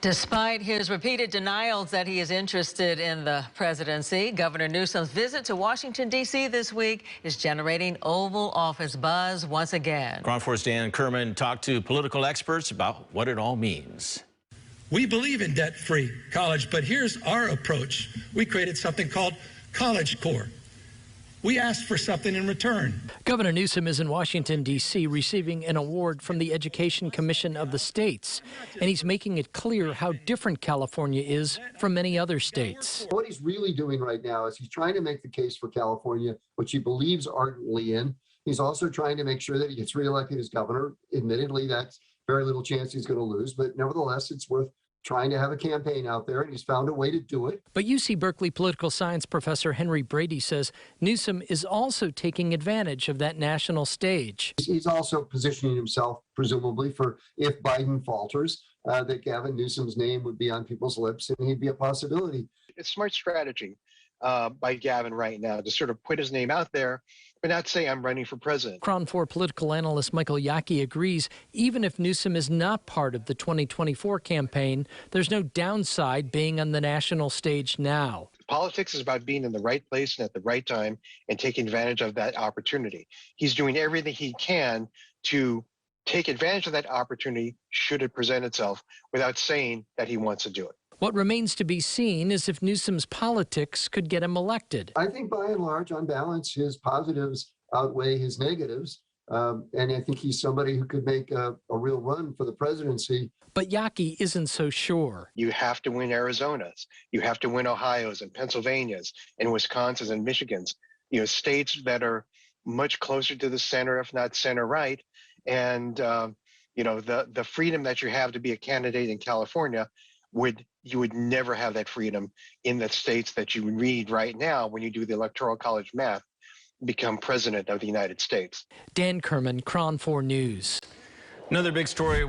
Despite his repeated denials that he is interested in the presidency, Governor Newsom's visit to Washington, D.C. this week is generating Oval Office buzz once again. KRON 4's Kerman talked to political experts about what it all means. We believe in debt-free college, but here's our approach. We created something called College Corps. We asked for something in return. Governor Newsom is in Washington, D.C., receiving an award from the Education Commission of the states, and he's making it clear how different California is from many other states. What he's really doing right now is he's trying to make the case for California, which he believes ardently in. He's also trying to make sure that he gets reelected as governor. Admittedly, that's very little chance he's going to lose, but nevertheless, it's worth trying to have a campaign out there, and he's found a way to do it. But UC Berkeley political science professor Henry Brady says Newsom is also taking advantage of that national stage. He's also positioning himself, presumably, for if Biden falters, that Gavin Newsom's name would be on people's lips, and he'd be a possibility. It's smart strategy by Gavin right now to sort of put his name out there, but not say I'm running for president. KRON 4 political analyst Michael Yaki agrees even if Newsom is not part of the 2024 campaign, there's no downside being on the national stage now. Politics is about being in the right place and at the right time and taking advantage of that opportunity. He's doing everything he can to take advantage of that opportunity should it present itself without saying that he wants to do it. What remains to be seen is if Newsom's politics could get him elected. I think by and large, on balance, his positives outweigh his negatives. And I think he's somebody who could make a real run for the presidency. But Yaki isn't so sure. You have to win Arizona's. You have to win Ohio's and Pennsylvania's and Wisconsin's and Michigan's. You know, states that are much closer to the center, if not center right. And, you know, the freedom that you have to be a candidate in California you would never have that freedom in the states that you read right now when you do the Electoral College math, become president of the United States. Dan Kerman, KRON 4 News. Another big story